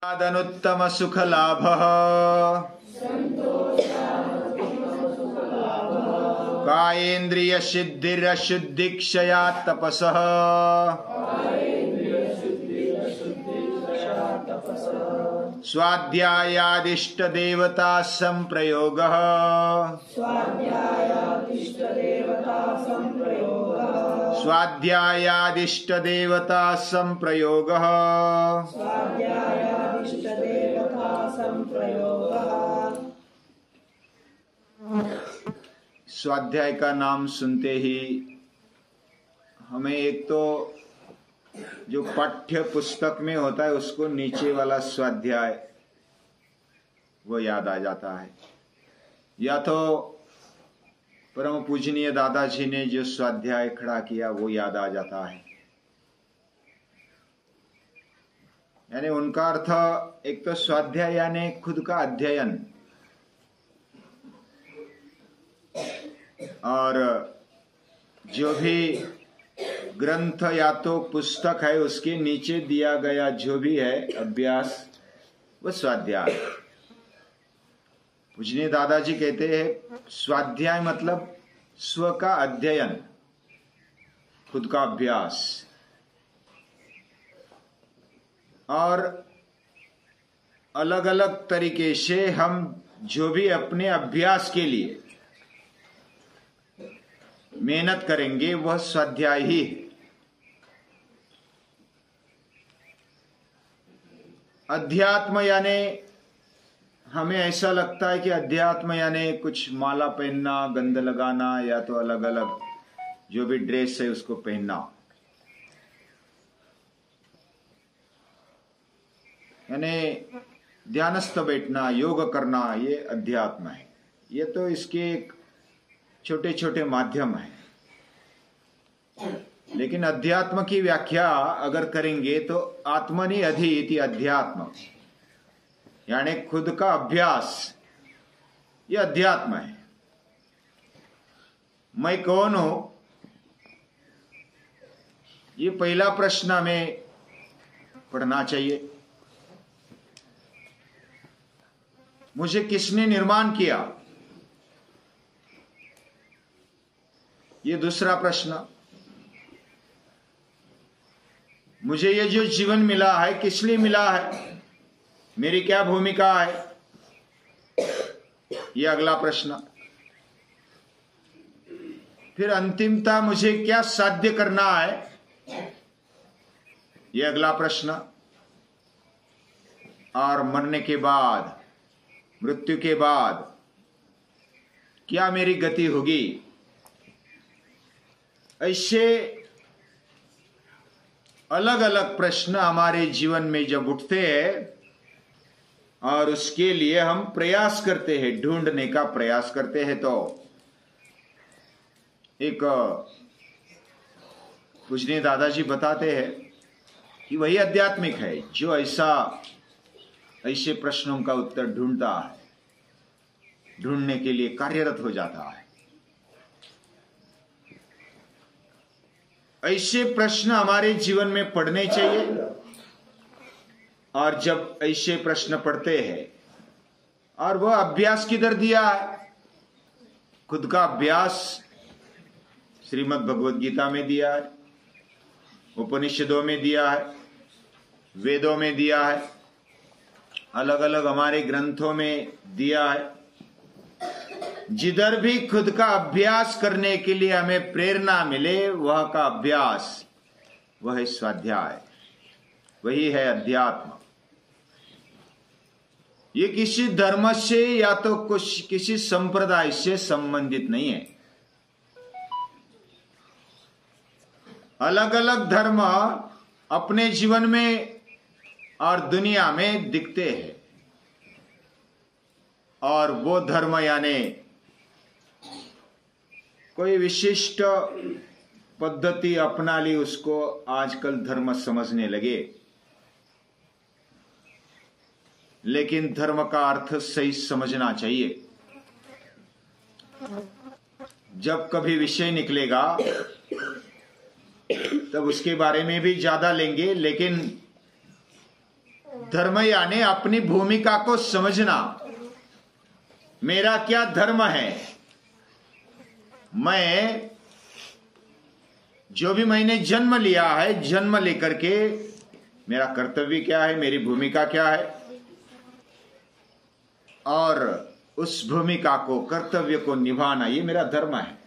अनुत्तम सुख लाभ कायेन्द्रिय सिद्धिरशुद्धि क्षया तपसः स्वाध्यायादिष्ट देवता संप्रयोगः स्वाध्यायादिष्ट देवता संप्रयोगः स्वाध्याय का नाम सुनते ही हमें एक तो जो पाठ्य पुस्तक में होता है उसको नीचे वाला स्वाध्याय वो याद आ जाता है, या तो परम पूजनीय दादाजी ने जो स्वाध्याय खड़ा किया वो याद आ जाता है। यानी उनका अर्थ एक तो स्वाध्याय यानी खुद का अध्ययन, और जो भी ग्रंथ या तो पुस्तक है उसके नीचे दिया गया जो भी है अभ्यास वो स्वाध्याय। पूजनीय दादाजी कहते हैं स्वाध्याय मतलब स्व का अध्ययन, खुद का अभ्यास, और अलग अलग तरीके से हम जो भी अपने अभ्यास के लिए मेहनत करेंगे वह स्वाध्याय ही है। अध्यात्म यानी हमें ऐसा लगता है कि अध्यात्म यानी कुछ माला पहनना, गंध लगाना, या तो अलग अलग जो भी ड्रेस है उसको पहनना, यानी ध्यानस्थ बैठना, योग करना, ये अध्यात्म है। ये तो इसके छोटे छोटे माध्यम हैं, लेकिन अध्यात्म की व्याख्या अगर करेंगे तो आत्मनि अधि इति अध्यात्म, यानी खुद का अभ्यास, ये अध्यात्म है। मैं कौन हूं, ये पहला प्रश्न हमें पढ़ना चाहिए। मुझे किसने निर्माण किया, ये दूसरा प्रश्न। मुझे ये जो जीवन मिला है किस लिए मिला है, मेरी क्या भूमिका है, ये अगला प्रश्न। फिर अंतिमता मुझे क्या साध्य करना है, ये अगला प्रश्न। और मरने के बाद, मृत्यु के बाद क्या मेरी गति होगी। ऐसे अलग अलग प्रश्न हमारे जीवन में जब उठते हैं और उसके लिए हम प्रयास करते हैं, ढूंढने का प्रयास करते हैं, तो एक पूजनीय दादाजी बताते हैं कि वही आध्यात्मिक है जो ऐसे प्रश्नों का उत्तर ढूंढता है, ढूंढने के लिए कार्यरत हो जाता है। ऐसे प्रश्न हमारे जीवन में पढ़ने चाहिए, और जब ऐसे प्रश्न पढ़ते हैं और वह अभ्यास किधर दिया है, खुद का अभ्यास श्रीमद् भगवद गीता में दिया है, उपनिषदों में दिया है, वेदों में दिया है, अलग अलग हमारे ग्रंथों में दिया है। जिधर भी खुद का अभ्यास करने के लिए हमें प्रेरणा मिले वह का अभ्यास, वह है स्वाध्याय, वही है अध्यात्म। ये किसी धर्म से या तो किसी संप्रदाय से संबंधित नहीं है। अलग अलग धर्म अपने जीवन में और दुनिया में दिखते हैं, और वो धर्म यानी कोई विशिष्ट पद्धति अपना ली, उसको आजकल धर्म समझने लगे। लेकिन धर्म का अर्थ सही समझना चाहिए। जब कभी विषय निकलेगा तब उसके बारे में भी ज्यादा लेंगे, लेकिन धर्म यानी अपनी भूमिका को समझना। मेरा क्या धर्म है, मैं जो भी मैंने जन्म लिया है, जन्म लेकर के मेरा कर्तव्य क्या है, मेरी भूमिका क्या है, और उस भूमिका को, कर्तव्य को निभाना, ये मेरा धर्म है।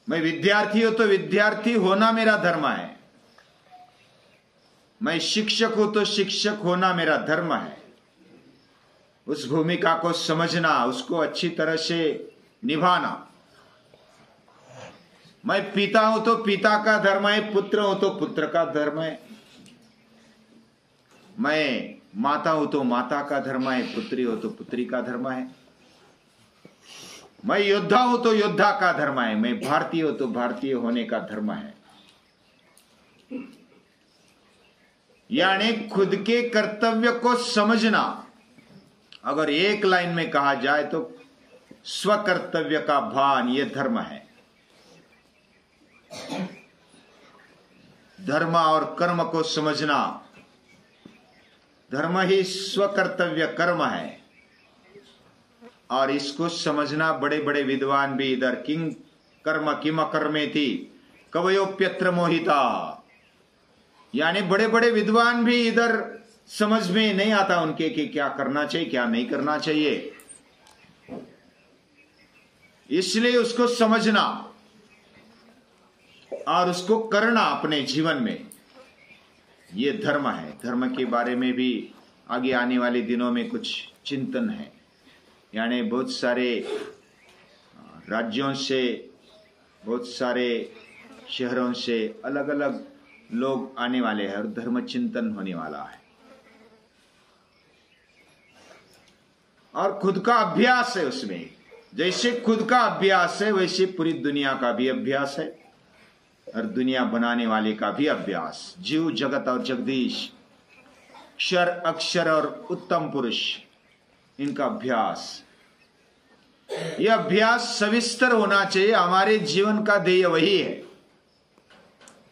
मैं विद्यार्थी हूं तो विद्यार्थी होना मेरा धर्म है। मैं शिक्षक हूं तो शिक्षक होना मेरा धर्म है। उस भूमिका को समझना, उसको अच्छी तरह से निभाना। मैं पिता हूं तो पिता का धर्म है, पुत्र हूं तो पुत्र का धर्म है। मैं माता हूं तो माता का धर्म है, पुत्री हो तो पुत्री का धर्म है। मैं योद्धा हूं तो योद्धा का धर्म है, मैं भारतीय हूं तो भारतीय होने का धर्म है। यानी खुद के कर्तव्य को समझना। अगर एक लाइन में कहा जाए तो स्वकर्तव्य का भान, यह धर्म है। धर्म और कर्म को समझना। धर्म ही स्वकर्तव्य कर्म है, और इसको समझना बड़े बड़े विद्वान भी इधर किंग कर्म किम कर्मेति कवयोप्यत्र मोहिता, यानी बड़े बड़े विद्वान भी इधर समझ में नहीं आता उनके कि क्या करना चाहिए क्या नहीं करना चाहिए। इसलिए उसको समझना और उसको करना अपने जीवन में, ये धर्म है। धर्म के बारे में भी आगे आने वाले दिनों में कुछ चिंतन है। यानी बहुत सारे राज्यों से, बहुत सारे शहरों से अलग अलग लोग आने वाले हैं और धर्म चिंतन होने वाला है। और खुद का अभ्यास है उसमें। जैसे खुद का अभ्यास है वैसे पूरी दुनिया का भी अभ्यास है, और दुनिया बनाने वाले का भी अभ्यास। जीव जगत और जगदीश, क्षर अक्षर और उत्तम पुरुष, इनका अभ्यास। यह अभ्यास सविस्तर होना चाहिए। हमारे जीवन का ध्येय वही है।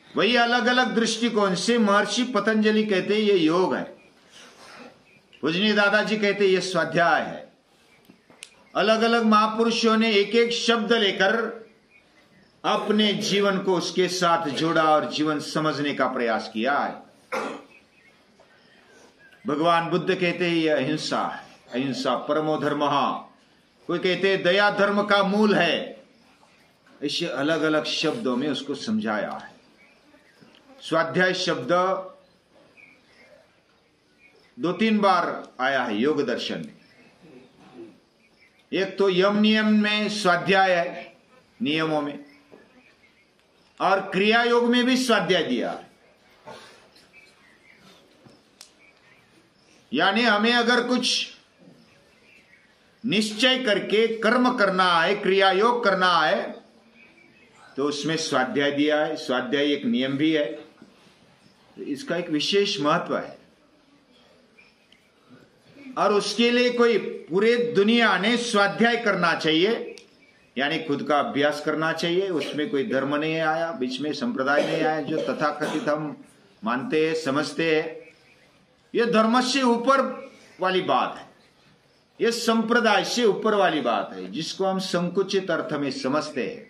वही अलग अलग दृष्टिकोण से महर्षि पतंजलि कहते हैं ये योग है, पूजनीय दादाजी कहते हैं ये स्वाध्याय है। अलग अलग महापुरुषों ने एक एक शब्द लेकर अपने जीवन को उसके साथ जोड़ा और जीवन समझने का प्रयास किया है। भगवान बुद्ध कहते हैं यह अहिंसा है, अहिंसा परमो धर्मः। कोई कहते हैं दया धर्म का मूल है। इसे अलग अलग शब्दों में उसको समझाया है। स्वाध्याय शब्द 2-3 बार आया है योग दर्शन में। एक तो यम नियम में स्वाध्याय है, नियमों में, और क्रिया योग में भी स्वाध्याय दिया है। यानी हमें अगर कुछ निश्चय करके कर्म करना है, क्रिया योग करना है, तो उसमें स्वाध्याय दिया है। स्वाध्याय एक नियम भी है, तो इसका एक विशेष महत्व है। और उसके लिए कोई पूरे दुनिया ने स्वाध्याय करना चाहिए, यानी खुद का अभ्यास करना चाहिए। उसमें कोई धर्म नहीं आया, बीच में संप्रदाय नहीं आया जो तथाकथित हम मानते हैं, समझते हैं। यह धर्म से ऊपर वाली बात है, यह संप्रदाय से ऊपर वाली बात है, जिसको हम संकुचित अर्थ में समझते हैं।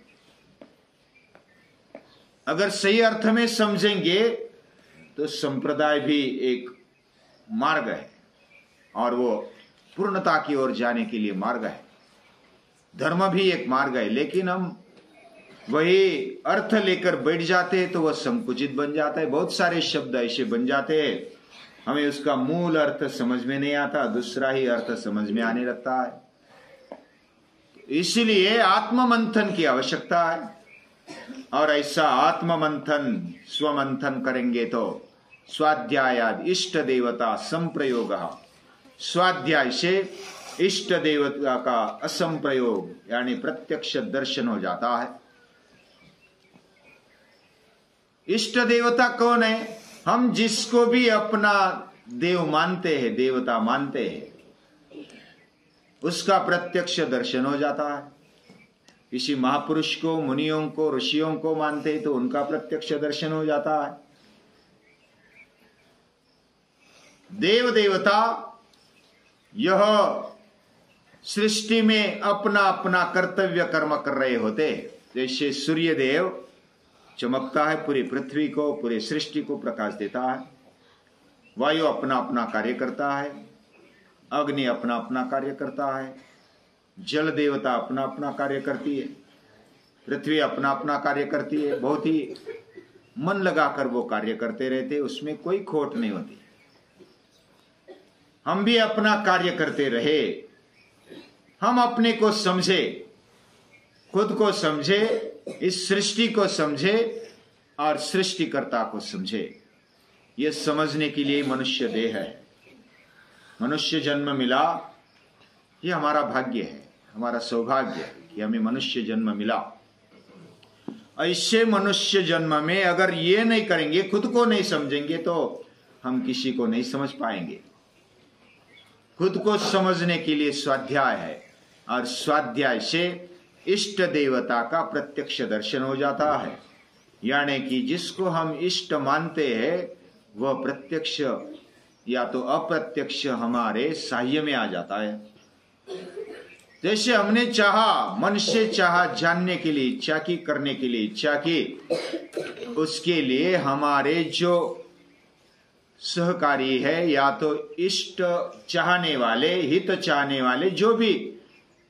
अगर सही अर्थ में समझेंगे तो संप्रदाय भी एक मार्ग है, और वो पूर्णता की ओर जाने के लिए मार्ग है। धर्म भी एक मार्ग है, लेकिन हम वही अर्थ लेकर बैठ जाते हैं तो वह संकुचित बन जाता है। बहुत सारे शब्द ऐसे बन जाते हैं, हमें उसका मूल अर्थ समझ में नहीं आता, दूसरा ही अर्थ समझ में आने लगता है। इसलिए आत्ममंथन की आवश्यकता है, और ऐसा आत्ममंथन स्वमंथन करेंगे तो स्वाध्यायाद इष्ट देवता संप्रयोग। स्वाध्याय से इष्ट देवता का असंप्रयोग यानी प्रत्यक्ष दर्शन हो जाता है। इष्ट देवता कौन है? हम जिसको भी अपना देव मानते हैं, देवता मानते हैं, उसका प्रत्यक्ष दर्शन हो जाता है। किसी महापुरुष को, मुनियों को, ऋषियों को मानते हैं तो उनका प्रत्यक्ष दर्शन हो जाता है। देव देवता यह सृष्टि में अपना अपना कर्तव्य कर्म कर रहे होते। जैसे सूर्य देव चमकता है, पूरी पृथ्वी को, पूरी सृष्टि को प्रकाश देता है। वायु अपना अपना कार्य करता है, अग्नि अपना अपना कार्य करता है, जल देवता अपना अपना कार्य करती है, पृथ्वी अपना अपना कार्य करती है। बहुत ही मन लगाकर वो कार्य करते रहते, उसमें कोई खोट नहीं होती। हम भी अपना कार्य करते रहे, हम अपने को समझे, खुद को समझे, इस सृष्टि को समझे और सृष्टिकर्ता को समझे। यह समझने के लिए मनुष्य देह है, मनुष्य जन्म मिला। यह हमारा भाग्य है, हमारा सौभाग्य है कि हमें मनुष्य जन्म मिला। ऐसे मनुष्य जन्म में अगर ये नहीं करेंगे, खुद को नहीं समझेंगे, तो हम किसी को नहीं समझ पाएंगे। खुद को समझने के लिए स्वाध्याय है, और स्वाध्याय से इष्ट देवता का प्रत्यक्ष दर्शन हो जाता है। यानी कि जिसको हम इष्ट मानते हैं वह प्रत्यक्ष या तो अप्रत्यक्ष हमारे साह्य में आ जाता है। जैसे हमने चाहा, मन से चाहा, जानने के लिए इच्छा की, करने के लिए इच्छा की, उसके लिए हमारे जो सहकारी है या तो इष्ट चाहने वाले, हित चाहने वाले, जो भी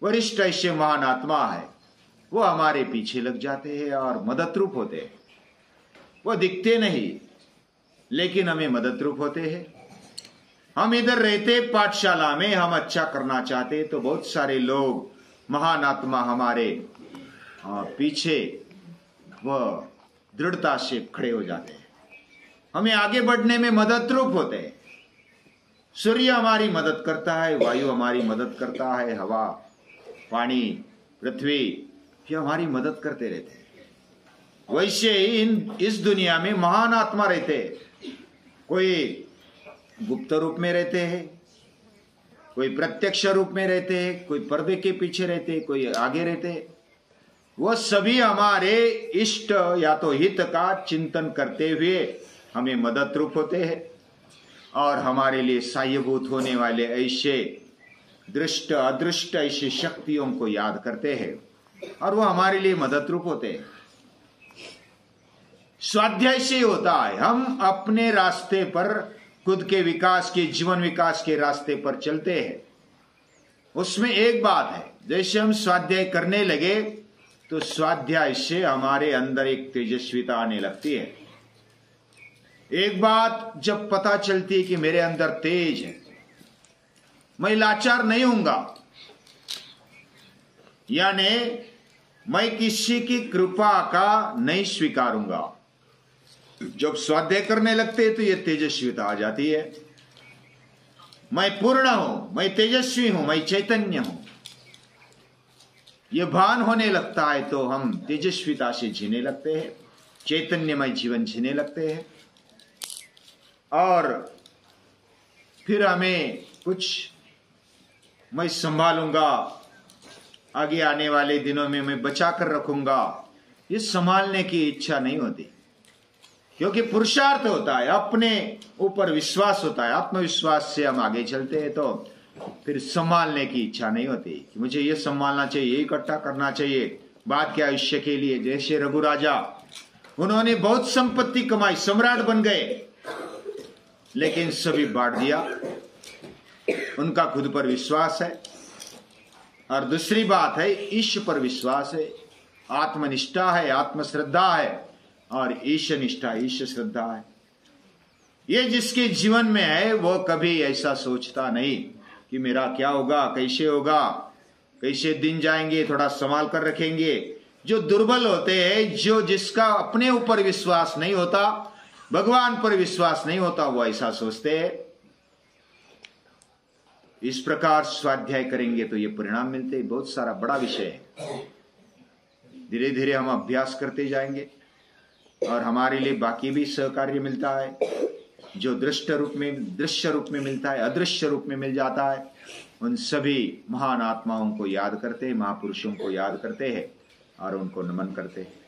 वरिष्ठ ऐसे महान आत्मा है, वो हमारे पीछे लग जाते हैं और मदद रूप होते हैं। वो दिखते नहीं लेकिन हमें मदद रूप होते हैं। हम इधर रहते पाठशाला में, हम अच्छा करना चाहते तो बहुत सारे लोग महान आत्मा हमारे पीछे वह दृढ़ता से खड़े हो जाते हैं, हमें आगे बढ़ने में मदद रूप होते हैं। सूर्य हमारी मदद करता है, वायु हमारी मदद करता है, हवा, पानी, पृथ्वी, ये हमारी मदद करते रहते हैं। वैसे ही इस दुनिया में महान आत्मा रहते हैं। कोई गुप्त रूप में रहते हैं, कोई प्रत्यक्ष रूप में रहते हैं, कोई पर्दे के पीछे रहते हैं, कोई आगे रहते हैं। वह सभी हमारे इष्ट या तो हित का चिंतन करते हुए हमें मदद रूप होते हैं और हमारे लिए सहायभूत होने वाले ऐसे दृष्ट अदृष्ट ऐसी शक्तियों को याद करते हैं और वो हमारे लिए मदद रूप होते हैं। स्वाध्याय से होता है, हम अपने रास्ते पर, खुद के विकास के, जीवन विकास के रास्ते पर चलते हैं। उसमें एक बात है, जैसे हम स्वाध्याय करने लगे तो स्वाध्याय से हमारे अंदर एक तेजस्विता आने लगती है। एक बात जब पता चलती है कि मेरे अंदर तेज है, मैं लाचार नहीं हूंगा, यानी मैं किसी की कृपा का नहीं स्वीकारूंगा। जब स्वाध्याय करने लगते हैं तो यह तेजस्विता आ जाती है। मैं पूर्ण हूं, मैं तेजस्वी हूं, मैं चैतन्य हूं, यह भान होने लगता है तो हम तेजस्विता से जीने लगते हैं, चैतन्यमय जीवन जीने लगते हैं। और फिर हमें कुछ मैं संभालूंगा, आगे आने वाले दिनों में मैं बचा कर रखूंगा, ये संभालने की इच्छा नहीं होती, क्योंकि पुरुषार्थ होता है, अपने ऊपर विश्वास होता है, आत्मविश्वास से हम आगे चलते हैं। तो फिर संभालने की इच्छा नहीं होती कि मुझे ये संभालना चाहिए, ये इकट्ठा करना चाहिए बाद के आयुष्य के लिए। जैसे रघु राजा, उन्होंने बहुत संपत्ति कमाई, सम्राट बन गए, लेकिन सभी बांट दिया। उनका खुद पर विश्वास है और दूसरी बात है ईश्वर पर विश्वास है, आत्मनिष्ठा है, आत्मश्रद्धा है और ईश निष्ठा, ईश श्रद्धा है। ये जिसके जीवन में है वो कभी ऐसा सोचता नहीं कि मेरा क्या होगा, कैसे होगा, कैसे दिन जाएंगे, थोड़ा संभाल कर रखेंगे। जो दुर्बल होते हैं, जो जिसका अपने ऊपर विश्वास नहीं होता, भगवान पर विश्वास नहीं होता, वो ऐसा सोचते हैं। इस प्रकार स्वाध्याय करेंगे तो ये परिणाम मिलते हैं। बहुत सारा बड़ा विषय है, धीरे धीरे हम अभ्यास करते जाएंगे और हमारे लिए बाकी भी सहकार्य मिलता है। जो दृश्य रूप में मिलता है, अदृश्य रूप में मिल जाता है। उन सभी महान आत्माओं को याद करते हैं, महापुरुषों को याद करते हैं और उनको नमन करते हैं।